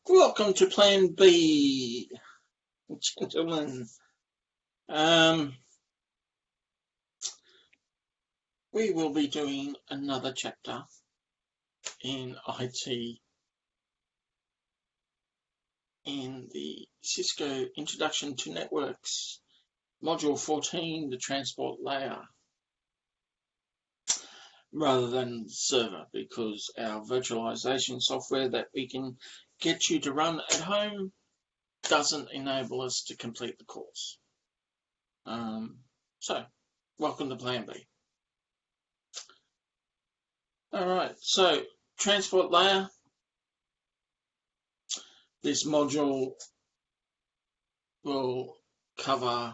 Welcome to Plan B, gentlemen. We will be doing another chapter in IT in the Cisco Introduction to Networks, Module 14, the transport layer, rather than server, because our virtualization software that we can get you to run at home doesn't enable us to complete the course. So, welcome to Plan B. Alright, so transport layer. This module will cover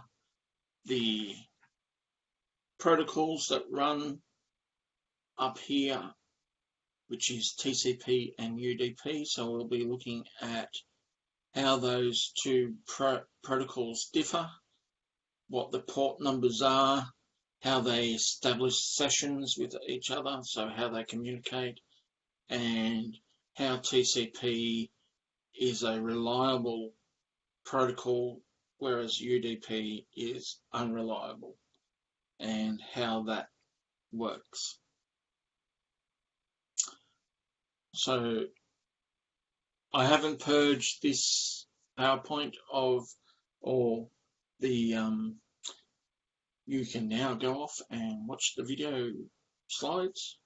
the protocols that run up here, which is TCP and UDP. So we'll be looking at how those two protocols differ, what the port numbers are, how they establish sessions with each other, so how they communicate, and how TCP is a reliable protocol, whereas UDP is unreliable, and how that works. So I haven't purged this PowerPoint of all the you can now go off and watch the video slides,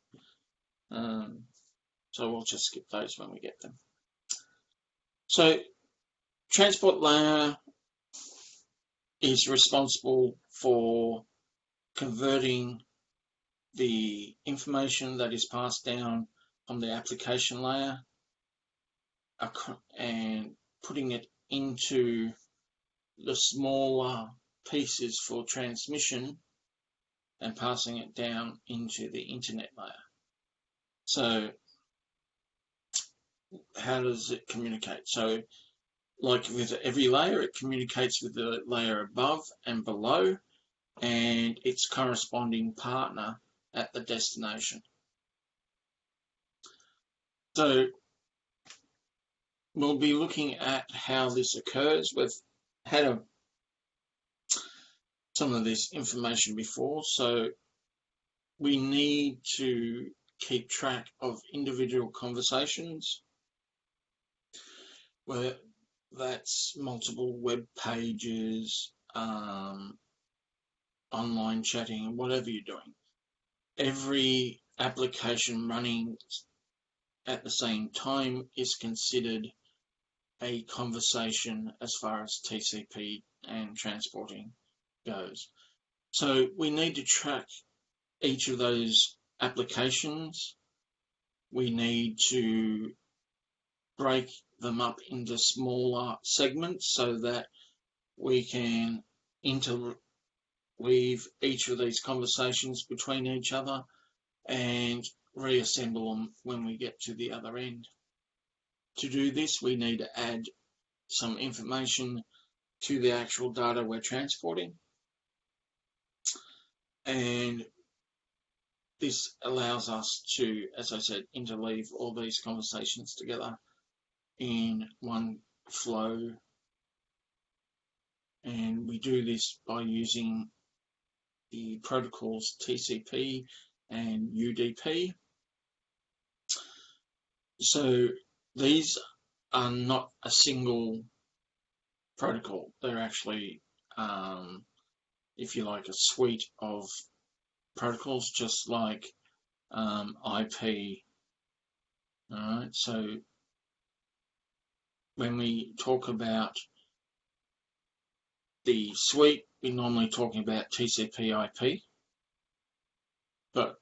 so we'll just skip those when we get them. So transport layer is responsible for converting the information that is passed down from the application layer and putting it into the smaller pieces for transmission and passing it down into the internet layer. So how does it communicate? So like with every layer, it communicates with the layer above and below and its corresponding partner at the destination. So we'll be looking at how this occurs. We've had some of this information before, so we need to keep track of individual conversations, where that's multiple web pages, online chatting, whatever you're doing. Every application running at the same time is considered a conversation as far as TCP and transporting goes. So we need to track each of those applications. We need to break them up into smaller segments so that we can interweave each of these conversations between each other and reassemble them when we get to the other end. To do this, we need to add some information to the actual data we're transporting, and this allows us to, as I said, interleave all these conversations together in one flow, and we do this by using the protocols TCP and UDP. So these are not a single protocol. They're actually, if you like, a suite of protocols, just like IP. Alright, so when we talk about the suite, we're normally talking about TCP IP, but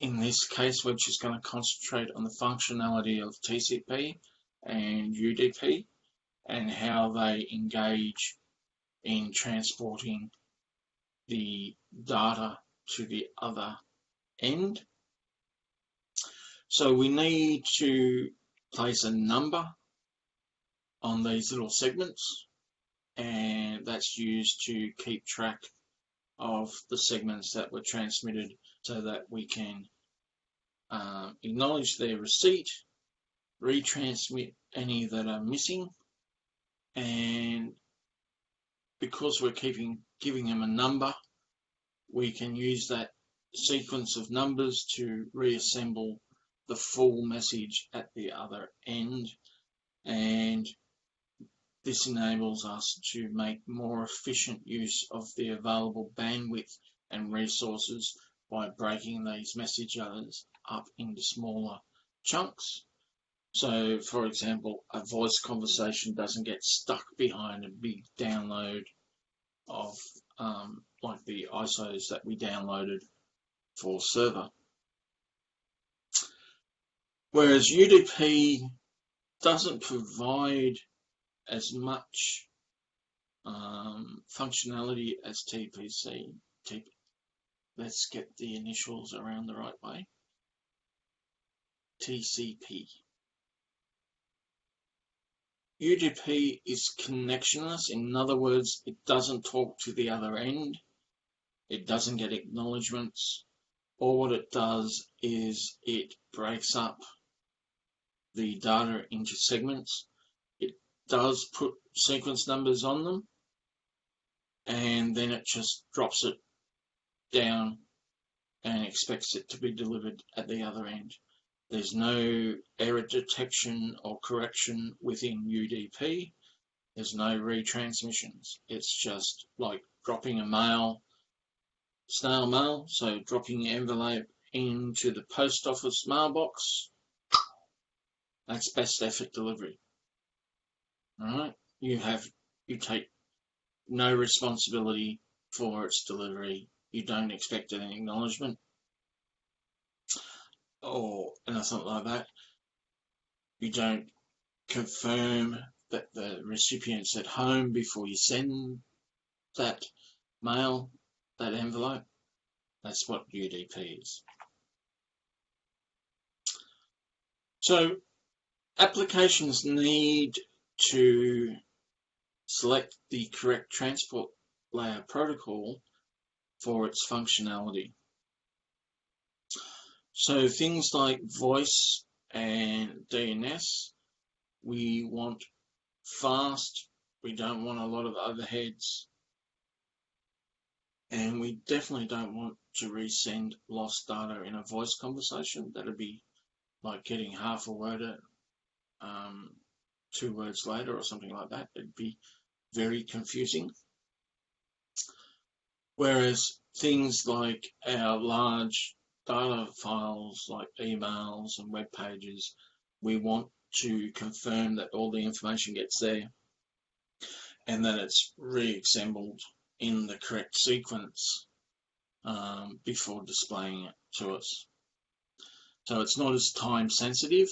in this case we're just going to concentrate on the functionality of TCP and UDP and how they engage in transporting the data to the other end. So we need to place a number on these little segments, and that's used to keep track of the segments that were transmitted so that we can acknowledge their receipt retransmit any that are missing, and because we're giving them a number, we can use that sequence of numbers to reassemble the full message at the other end, and this enables us to make more efficient use of the available bandwidth and resources by breaking these messages up into smaller chunks. So, for example, a voice conversation doesn't get stuck behind a big download of like the ISOs that we downloaded for server. Whereas UDP doesn't provide as much functionality as TPC. Let's get the initials around the right way. TCP. UDP is connectionless. In other words, it doesn't talk to the other end. It doesn't get acknowledgements. All what it does is it breaks up the data into segments. It does put sequence numbers on them, and then it just drops it down and expects it to be delivered at the other end. There's no error detection or correction within UDP. There's no retransmissions. It's just like dropping a mail, snail mail, so dropping the envelope into the post office mailbox. That's best effort delivery. Alright? You take no responsibility for its delivery. You don't expect an acknowledgement or anything like that. You don't confirm that the recipient's at home before you send that mail, that envelope. That's what UDP is. So applications need to select the correct transport layer protocol for its functionality. So things like voice and DNS, we want fast, we don't want a lot of overheads, and we definitely don't want to resend lost data in a voice conversation. That'd be like getting half a word 2 words later or something like that. It'd be very confusing. Whereas things like our large data files like emails and web pages, we want to confirm that all the information gets there and that it's reassembled in the correct sequence before displaying it to us. So it's not as time sensitive,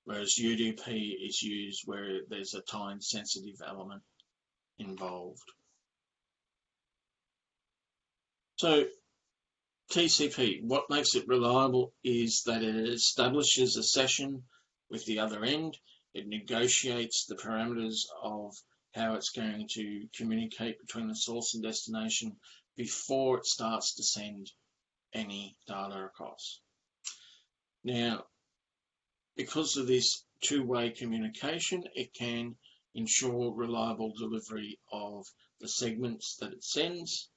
whereas UDP is used where there's a time sensitive element involved. So TCP, what makes it reliable is that it establishes a session with the other end. It negotiates the parameters of how it's going to communicate between the source and destination before it starts to send any data across. Now, because of this two-way communication, it can ensure reliable delivery of the segments that it sends,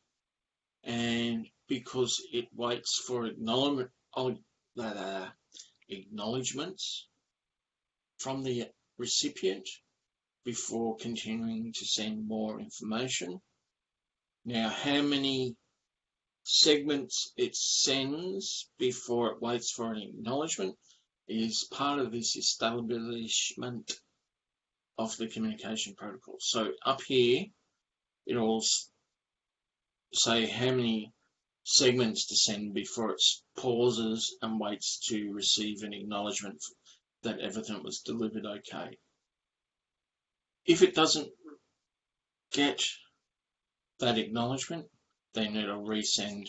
and because it waits for acknowledgements from the recipient before continuing to send more information. Now, how many segments it sends before it waits for an acknowledgement is part of this establishment of the communication protocol. So up here, it'll say how many segments to send before it pauses and waits to receive an acknowledgement that everything was delivered okay. If it doesn't get that acknowledgement, then it'll resend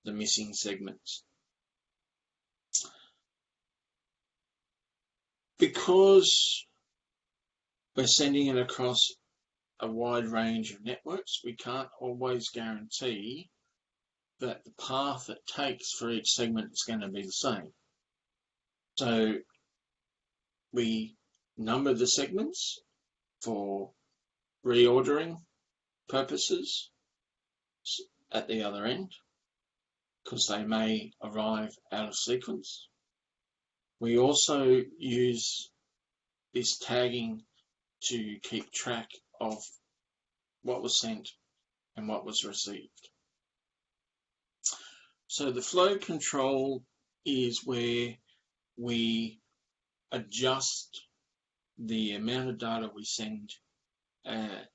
the missing segments. Because we're sending it across a wide range of networks, we can't always guarantee that the path it takes for each segment is going to be the same. So we number the segments for reordering purposes at the other end, because they may arrive out of sequence. We also use this tagging to keep track of what was sent and what was received. So the flow control is where we adjust the amount of data we send at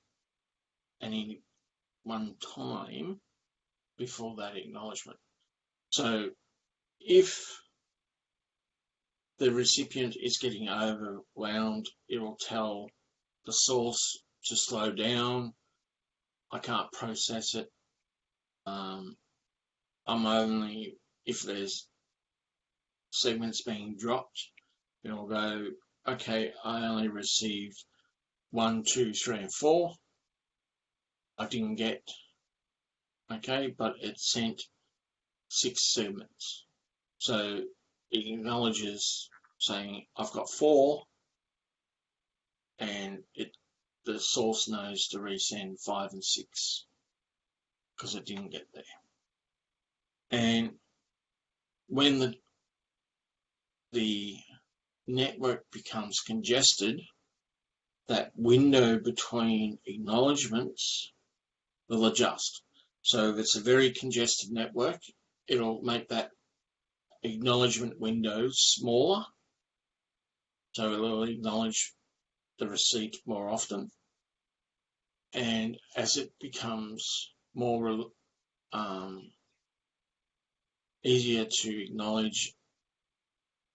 any one time before that acknowledgement. So if the recipient is getting overwhelmed, it will tell the source to slow down. I can't process it. I'm only, if there's segments being dropped, it'll go, okay, I only received 1, 2, 3, and 4. I didn't get, okay, but it sent 6 segments. So it acknowledges saying I've got 4, and the source knows to resend 5 and 6 because it didn't get there. And when the network becomes congested, that window between acknowledgements will adjust. So if it's a very congested network, it'll make that acknowledgement window smaller. So it'll acknowledge the receipt more often. And as it becomes more easier to acknowledge,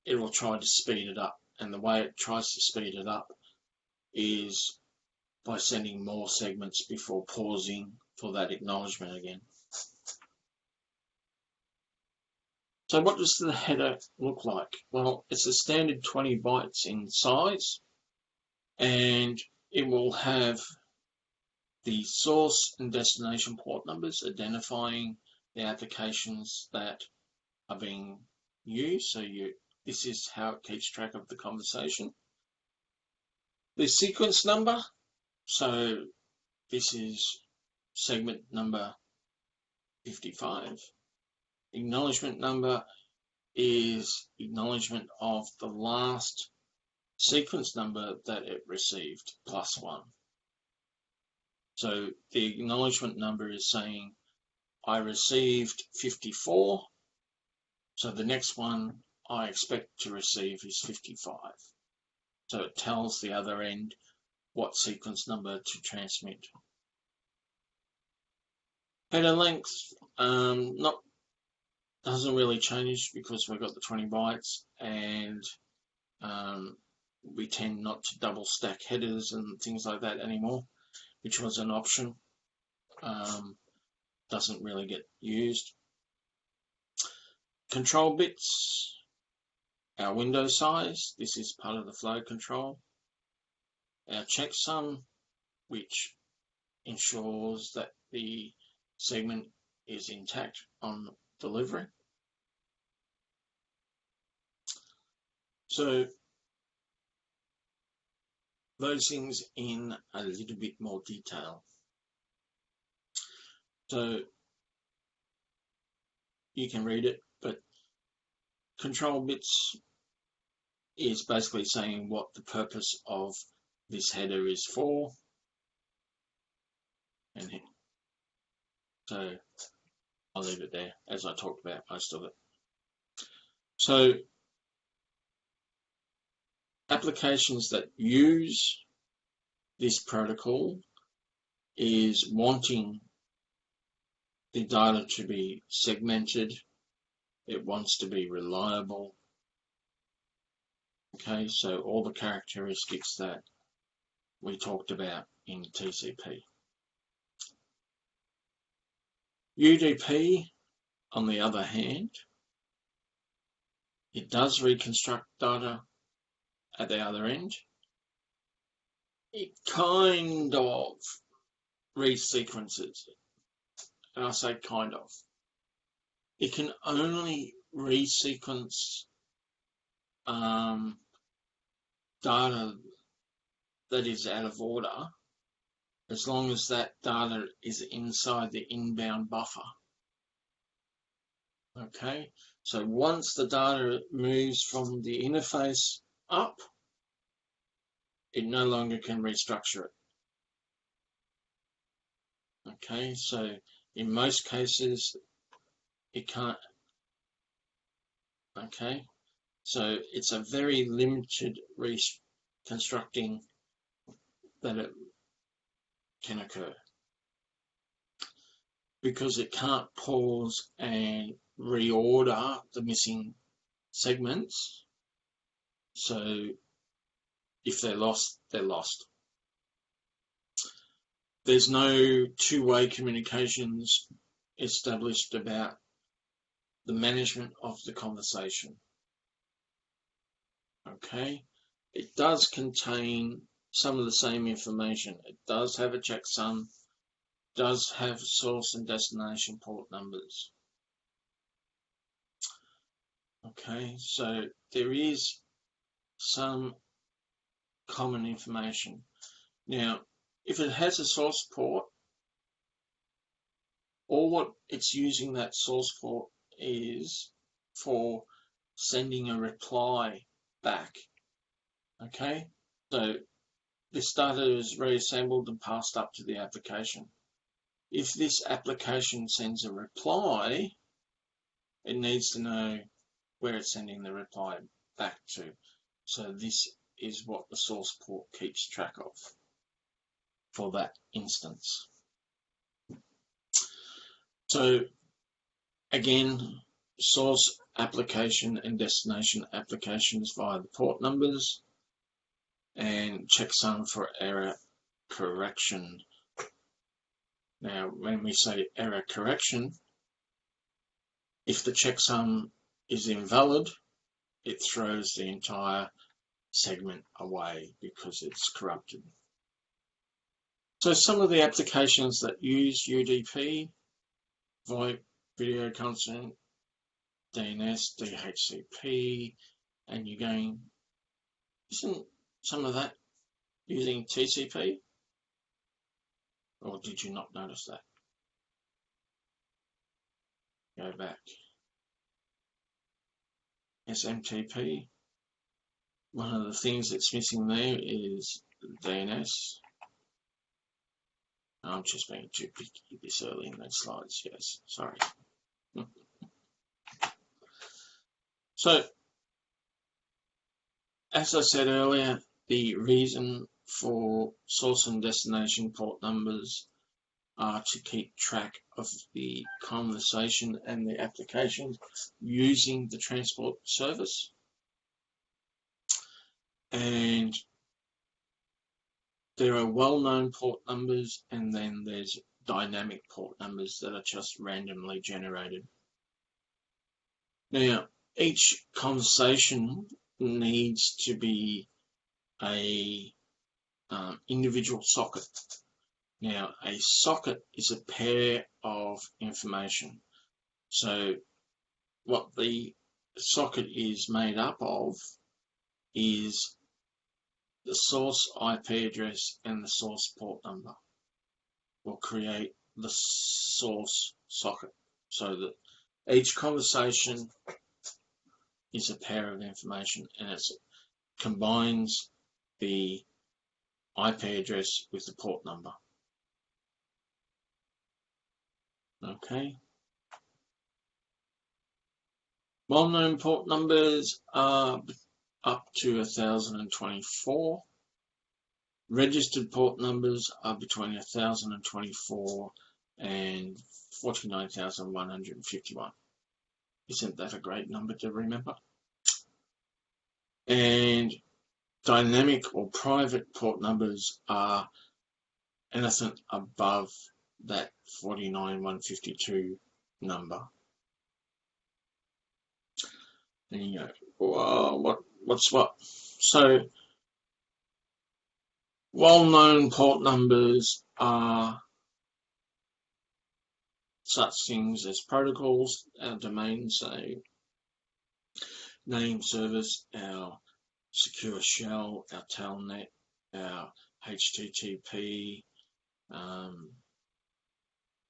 it will try to speed it up. And the way it tries to speed it up is by sending more segments before pausing for that acknowledgement again. So what does the header look like? Well, it's a standard 20 bytes in size, and it will have the source and destination port numbers identifying the applications that are being used. So this is how it keeps track of the conversation. The sequence number, so this is segment number 55. Acknowledgement number is acknowledgement of the last sequence number that it received plus 1. So the acknowledgement number is saying I received 54, so the next one I expect to receive is 55. So it tells the other end what sequence number to transmit. Header length doesn't really change because we've got the 20 bytes, and we tend not to double stack headers and things like that anymore, which was an option. Doesn't really get used. Control bits, our window size, this is part of the flow control. Our checksum, which ensures that the segment is intact on delivery. So those things in a little bit more detail. So you can read it, but control bits is basically saying what the purpose of this header is for. And so I'll leave it there as I talked about most of it. So applications that use this protocol is wanting the data to be segmented. It wants to be reliable. Okay, so all the characteristics that we talked about in TCP. UDP, on the other hand, it does reconstruct data at the other end. It kind of resequences it. And I say kind of. It can only resequence data that is out of order, as long as that data is inside the inbound buffer. Okay, so once the data moves from the interface up, it no longer can restructure it. Okay, so in most cases, it can't. Okay, so it's a very limited reconstructing that it can occur, because it can't pause and reorder the missing segments. So if they're lost, they're lost. There's no two-way communications established about the management of the conversation. Okay, it does contain some of the same information. It does have a checksum, does have source and destination port numbers. Okay, so there is some common information. Now, if it has a source port, all what it's using that source port is for sending a reply back. Okay, so this data is reassembled and passed up to the application. If this application sends a reply, it needs to know where it's sending the reply back to. So this is what the source port keeps track of for that instance. So again, source application and destination applications via the port numbers, and checksum for error correction. Now, when we say error correction, if the checksum is invalid, it throws the entire segment away because it's corrupted. So some of the applications that use UDP, VoIP, video conferencing, DNS, DHCP, and you're going, isn't some of that using TCP? Or did you not notice that? Go back. SMTP. One of the things that's missing there is DNS. I'm just being too picky this early in those slides. Yes, sorry. So, as I said earlier, the reason for source and destination port numbers are to keep track of the conversation and the application using the transport service. And there are well-known port numbers, and then there's dynamic port numbers that are just randomly generated. Now, each conversation needs to be a individual socket. Now, a socket is a pair of information. So what the socket is made up of is the source IP address and the source port number will create the source socket, so that each conversation is a pair of information, and it combines the IP address with the port number. Okay. Well-known port numbers are up to 1024. Registered port numbers are between 1024 and 49,151. Isn't that a great number to remember? And dynamic or private port numbers are anything above that 49,152 number. And you go, well, what's what? So, well-known port numbers are such things as protocols, our domains, say, name service, our secure shell, our telnet, our HTTP.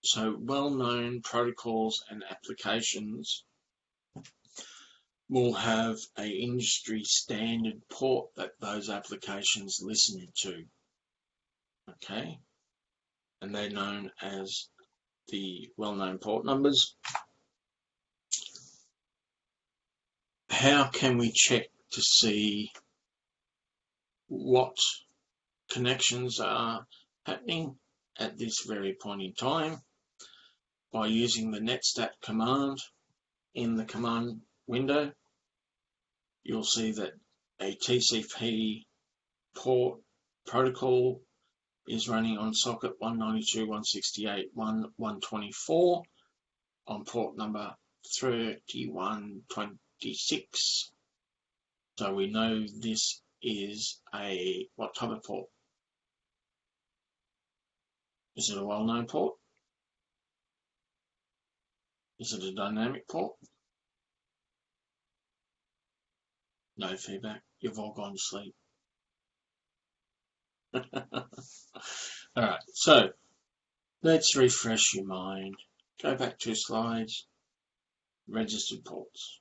So well-known protocols and applications will have a industry standard port that those applications listen to. Okay, and they're known as the well-known port numbers. How can we check to see what connections are happening at this very point in time? By using the netstat command in the command window. You'll see that a TCP port protocol is running on socket 192.168.1.124 on port number 3126. So we know this is what type of port? Is it a well-known port? Is it a dynamic port? No feedback. You've all gone to sleep. Alright, so let's refresh your mind. Go back 2 slides. Registered ports.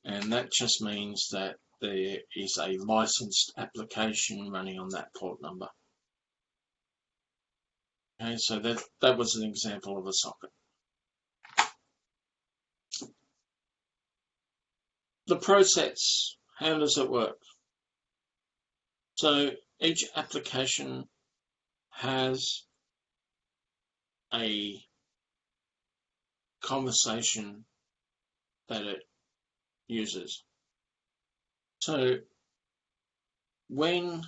And that just means that there is a licensed application running on that port number. Okay, so that was an example of a socket. The process, how does it work? So each application has a conversation that it uses. So when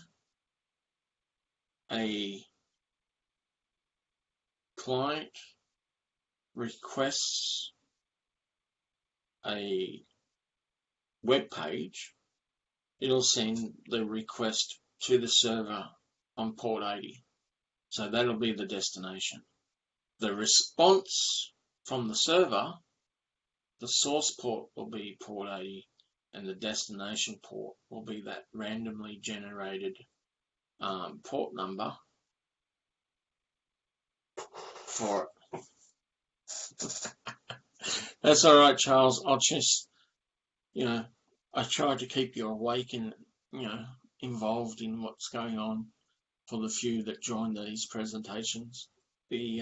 a client requests a web page, it'll send the request to the server on port 80. So that'll be the destination. The response from the server, the source port will be port 80, and the destination port will be that randomly generated port number for it. That's all right, Charles. I'll just, I try to keep you awake and, involved in what's going on for the few that join these presentations. The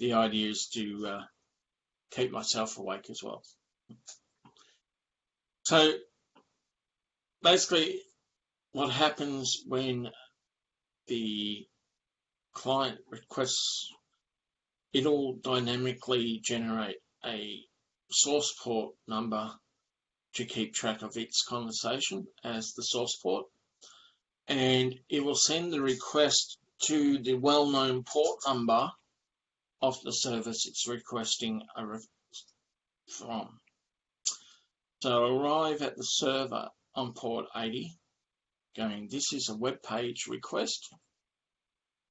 idea is to keep myself awake as well. So basically what happens when the client requests, it'll dynamically generate a source port number to keep track of its conversation as the source port, and it will send the request to the well-known port number of the service it's requesting from. So arrive at the server on port 80 going, this is a web page request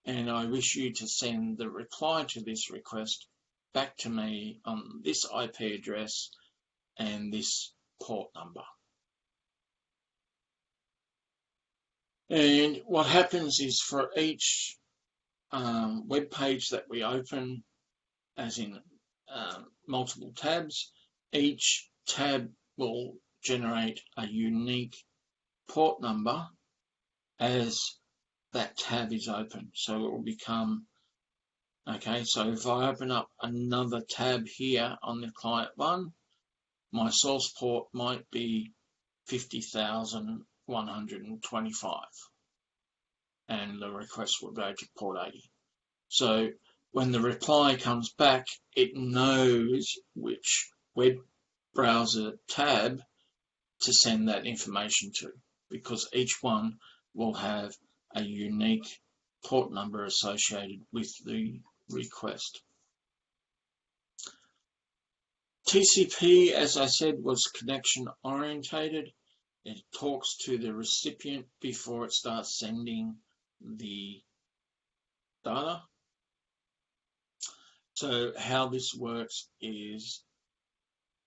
and I wish you to send the reply to this request back to me on this IP address and this port number. And what happens is for each web page that we open, as in multiple tabs, each tab will generate a unique port number as that tab is open. So it will become, okay, so if I open up another tab here on the client one, my source port might be 50,125 and the request will go to port 80. So when the reply comes back, it knows which web browser tab to send that information to, because each one will have a unique port number associated with the request. TCP, as I said, was connection orientated. It talks to the recipient before it starts sending the data. So how this works is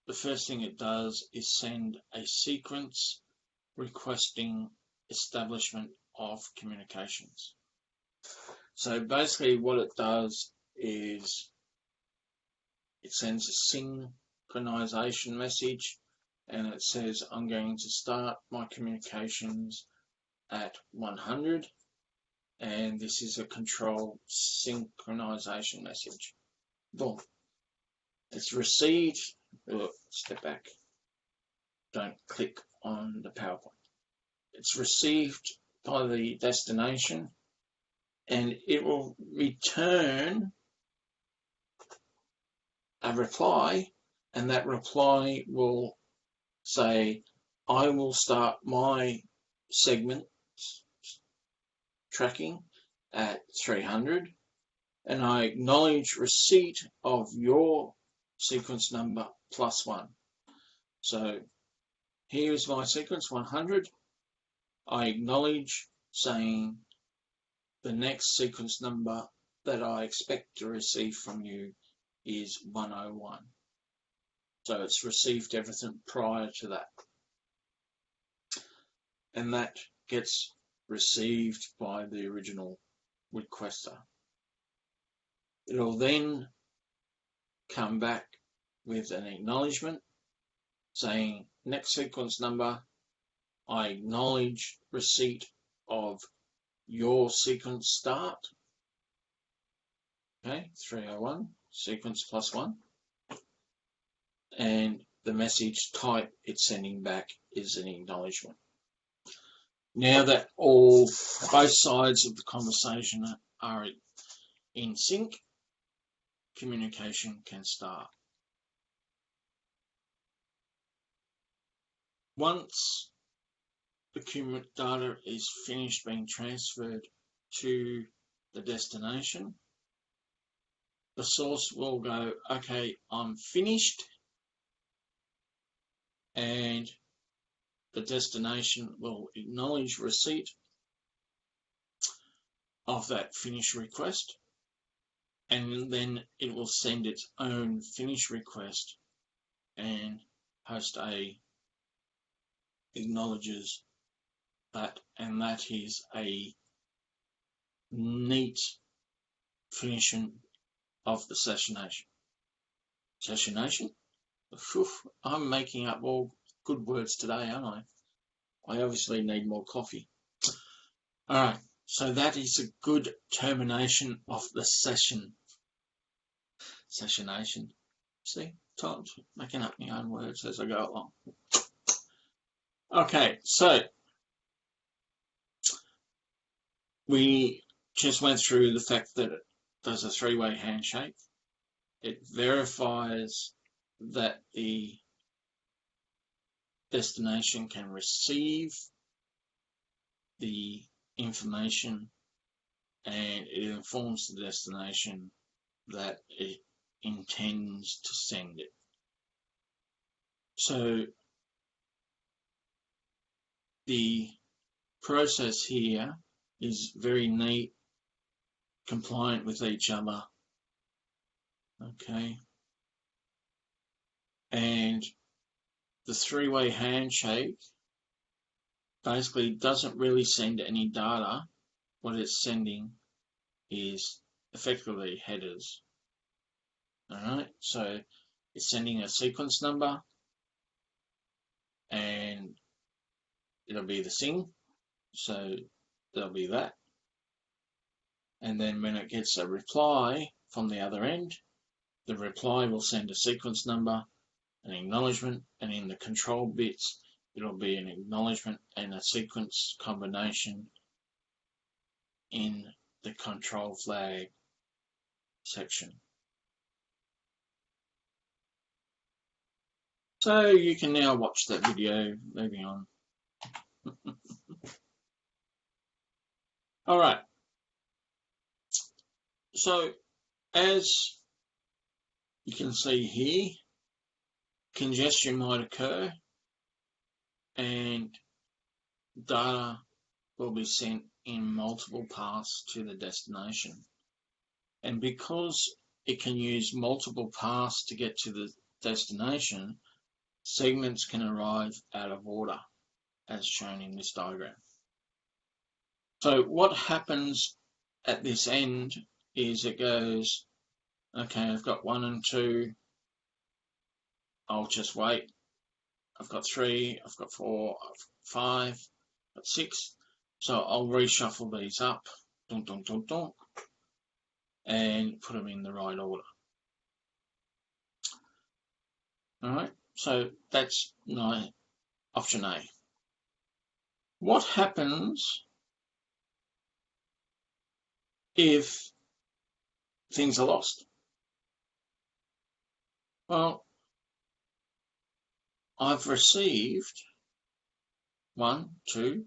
the first thing it does is send a sequence requesting establishment of communications. So basically what it does is it sends a synchronization message, and it says I'm going to start my communications at 100, and this is a control synchronization message. Boom. It's received. Step back. Don't click on the PowerPoint. It's received by the destination, and it will return a reply, and that reply will say, I will start my segment tracking at 300, and I acknowledge receipt of your sequence number +1. So here's my sequence 100. I acknowledge, saying the next sequence number that I expect to receive from you is 101. So it's received everything prior to that. And that gets received by the original requester. It'll then come back with an acknowledgement saying, next sequence number, I acknowledge receipt of your sequence start. Okay, 301, sequence +1. And the message type it's sending back is an acknowledgement. Now that both sides of the conversation are in sync, communication can start. Once the data is finished being transferred to the destination, the source will go, okay, I'm finished, and the destination will acknowledge receipt of that finish request, and then it will send its own finish request and host A acknowledges that, and that is a neat finishing of the sessionation. Sessionation? I'm making up all good words today, aren't I? I obviously need more coffee. All right, so that is a good termination of the session. Sessionation. See, times making up my own words as I go along. Okay, so we just went through the fact that it does a three-way handshake. It verifies that the destination can receive the information, and it informs the destination that it intends to send it. So the process here is very neat, compliant with each other. Okay. And the three-way handshake basically doesn't really send any data. What it's sending is effectively headers. Alright, so it's sending a sequence number, and it'll be the SING, so there'll be that. And then when it gets a reply from the other end, the reply will send a sequence number, an acknowledgement, and in the control bits, it'll be an acknowledgement and a sequence combination in the control flag section. So you can now watch that video. Moving on. All right. So as you can see here, congestion might occur and data will be sent in multiple paths to the destination. And because it can use multiple paths to get to the destination, segments can arrive out of order, as shown in this diagram. So what happens at this end is it goes, okay, I've got 1 and 2, I'll just wait. I've got 3, I've got 4, I've got 5, I've got 6. So I'll reshuffle these up, and put them in the right order. Alright, so that's my option A. What happens if things are lost? Well, I've received 1, 2,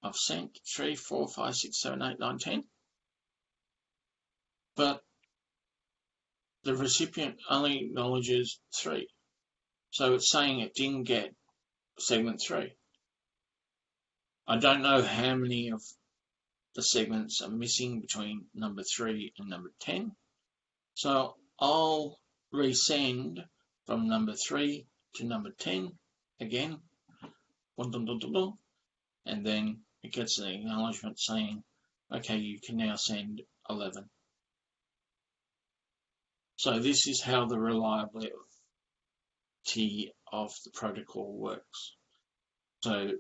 I've sent 3, 4, 5, 6, 7, 8, 9, 10, but the recipient only acknowledges 3. So it's saying it didn't get segment 3. I don't know how many of the segments are missing between number 3 and number 10. So I'll resend from number 3 to number 10 again, and then it gets an acknowledgement saying, okay, you can now send 11. So this is how the reliability of the protocol works. So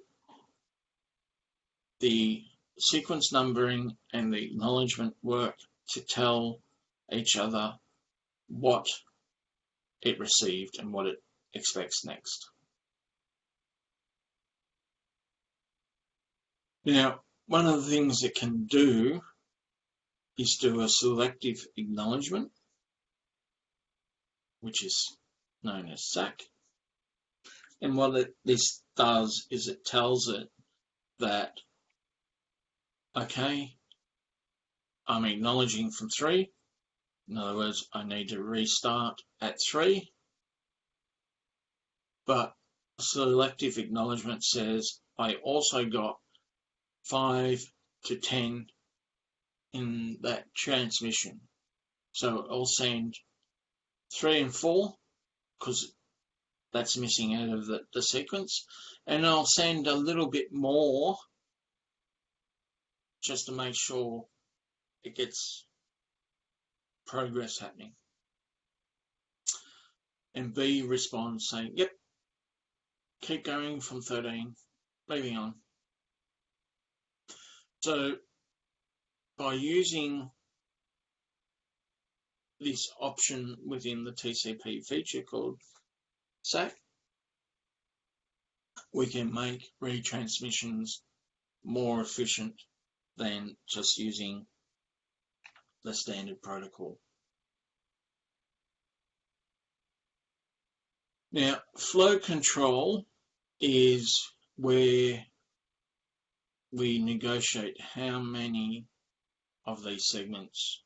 the sequence numbering and the acknowledgement work to tell each other what it received and what it expects next. Now, one of the things it can do is do a selective acknowledgement, which is known as SAC. And what this does is it tells it that, okay, I'm acknowledging from 3. In other words, I need to restart at 3. But selective acknowledgement says I also got 5 to 10 in that transmission. So I'll send 3 and 4 because that's missing out of the sequence. And I'll send a little bit more just to make sure it gets progress happening. And B responds saying, yep, keep going from 13, moving on. So by using this option within the TCP feature called SAC, we can make retransmissions more efficient than just using the standard protocol. Now, flow control is where we negotiate how many of these segments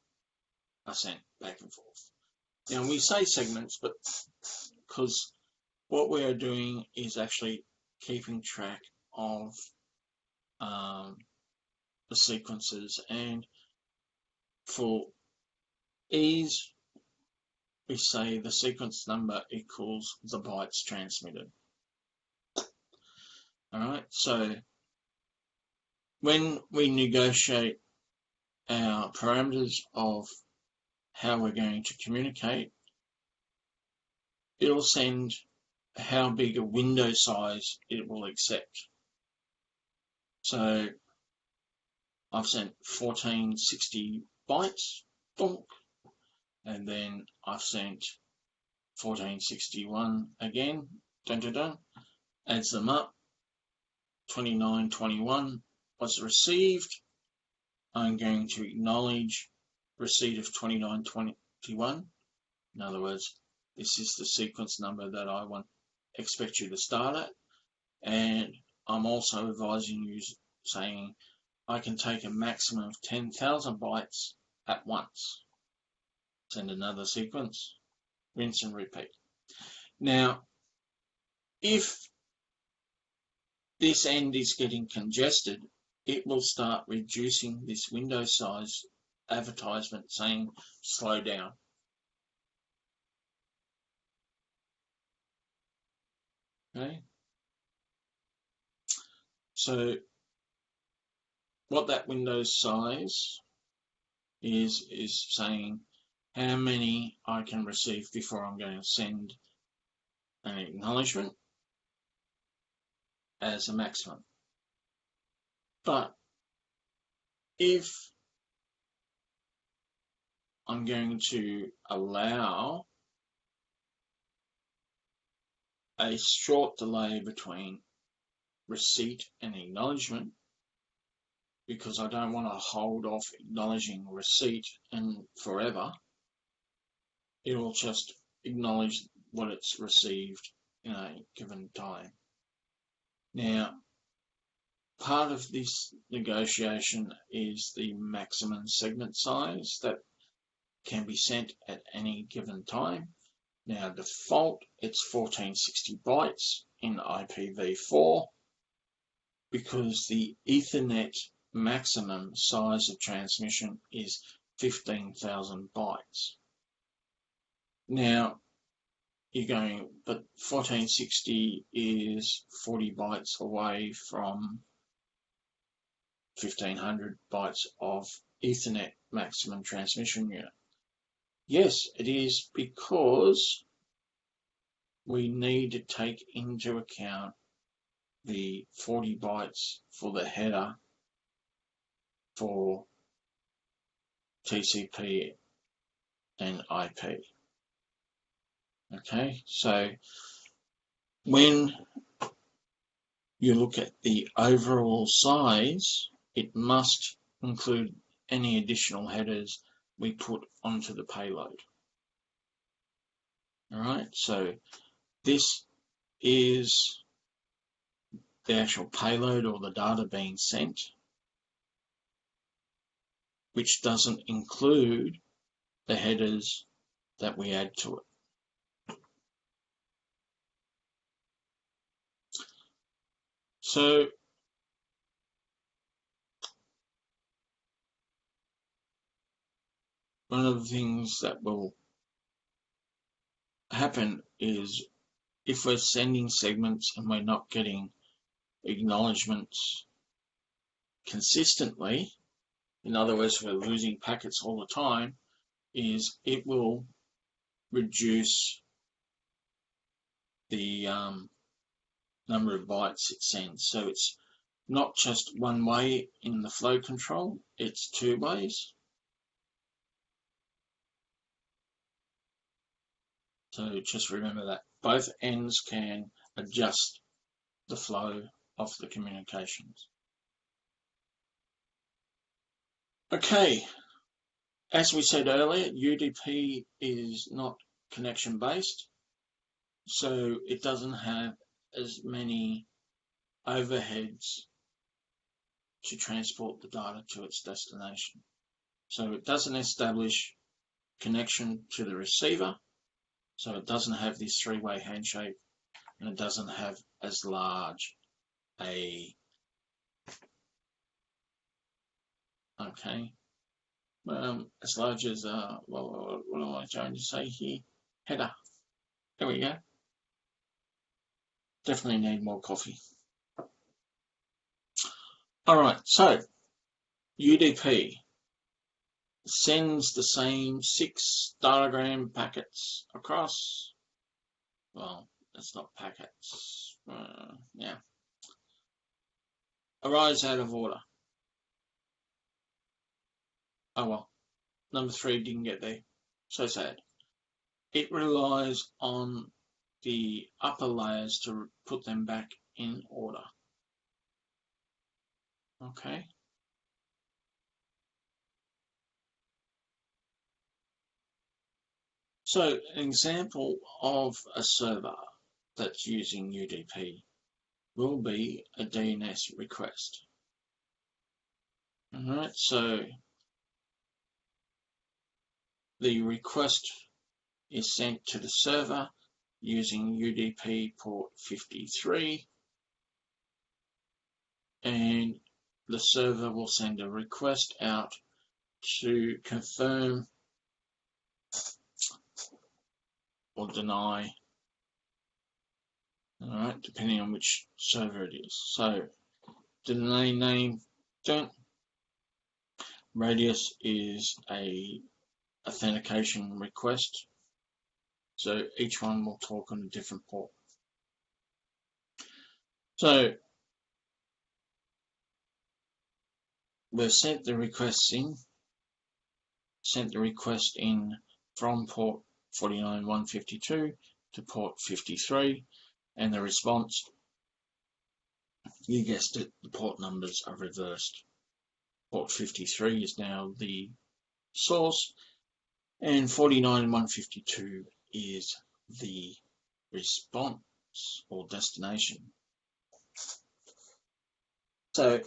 are sent back and forth. Now, we say segments, but because what we are doing is actually keeping track of the sequences, and for ease, we say the sequence number equals the bytes transmitted. Alright, so when we negotiate our parameters of how we're going to communicate, it'll send how big a window size it will accept. So I've sent 1460 bytes, and then I've sent 1461 again, adds them up, 2921 was received. I'm going to acknowledge receipt of 2921. In other words, this is the sequence number that I expect you to start at, and I'm also advising you, saying I can take a maximum of 10,000 bytes at once. Send another sequence, rinse and repeat. Now, if this end is getting congested, it will start reducing this window size advertisement saying slow down. Okay. So what that window size is saying how many I can receive before I'm going to send an acknowledgement as a maximum. But if I'm going to allow a short delay between receipt and acknowledgement, because I don't want to hold off acknowledging receipt and forever, it will just acknowledge what it's received in a given time. Now, part of this negotiation is the maximum segment size that can be sent at any given time. Now, default, it's 1460 bytes in IPv4 because the Ethernet maximum size of transmission is 15,000 bytes. Now, you're going, but 1460 is 40 bytes away from 1500 bytes of Ethernet maximum transmission unit. Yes, it is, because we need to take into account the 40 bytes for the header for TCP and IP. Okay, so when you look at the overall size, it must include any additional headers we put onto the payload. All right, so this is the actual payload or the data being sent, which doesn't include the headers that we add to it. So one of the things that will happen is if we're sending segments and we're not getting acknowledgements consistently, in other words, we're losing packets all the time, is it will reduce the number of bytes it sends. So it's not just one way in the flow control, it's two ways. So just remember that both ends can adjust the flow of the communications. Okay, as we said earlier, UDP is not connection based, so it doesn't have as many overheads to transport the data to its destination. So it doesn't establish connection to the receiver, so it doesn't have this three-way handshake, and it doesn't have as large a, as large as, what am I trying to say here? Header. There we go. Definitely need more coffee. All right, so UDP sends the same 6 datagram packets across. Well, that's not packets. Yeah. Arise out of order. Oh well, number 3 didn't get there. So sad. It relies on the upper layers to put them back in order. Okay. So an example of a server that's using UDP will be a DNS request. All right, so the request is sent to the server using UDP port 53, and the server will send a request out to confirm or deny, all right, depending on which server it is. So domain name, radius is a authentication request. So each one will talk on a different port. So we've sent the request in from port 49.152 to port 53, and the response, you guessed it, the port numbers are reversed. Port 53 is now the source, and 49.152 is the response or destination. So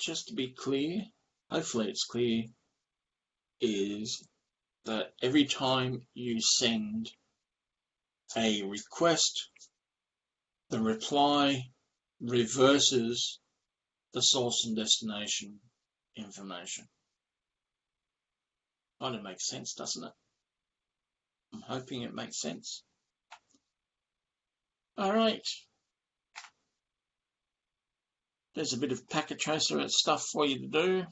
just to be clear, hopefully it's clear, is that every time you send a request, the reply reverses the source and destination information. Kind of makes sense, doesn't it? I'm hoping it makes sense. All right. There's a bit of packet tracer stuff for you to do.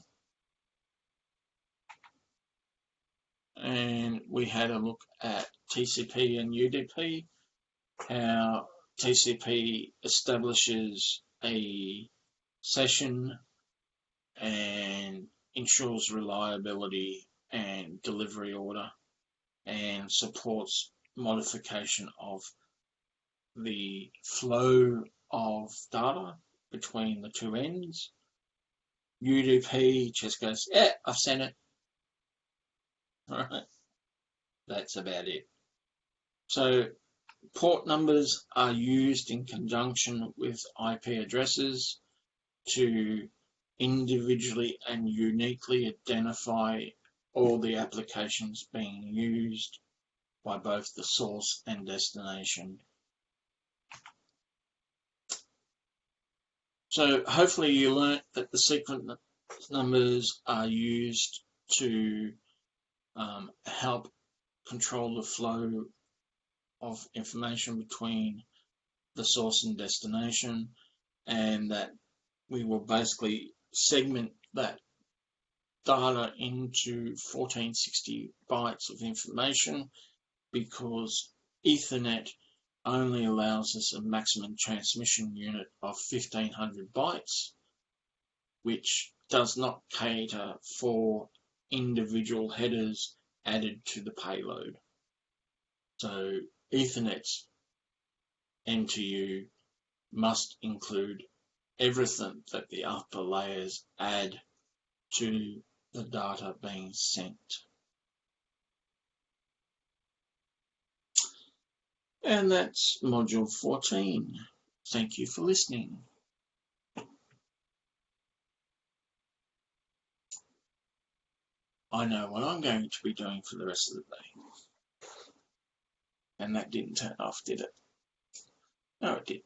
And we had a look at TCP and UDP, how TCP establishes a session and ensures reliability and delivery order and supports modification of the flow of data between the two ends. UDP just goes, yeah, I've sent it. All right, that's about it. So port numbers are used in conjunction with IP addresses to individually and uniquely identify all the applications being used by both the source and destination. So hopefully you learnt that the sequence numbers are used to help control the flow of information between the source and destination, and that we will basically segment that data into 1460 bytes of information, because Ethernet only allows us a maximum transmission unit of 1500 bytes, which does not cater for individual headers added to the payload. So Ethernet's MTU must include everything that the upper layers add to the data being sent. And that's module 14. Thank you for listening. I know what I'm going to be doing for the rest of the day. And that didn't turn off, did it? No, it did.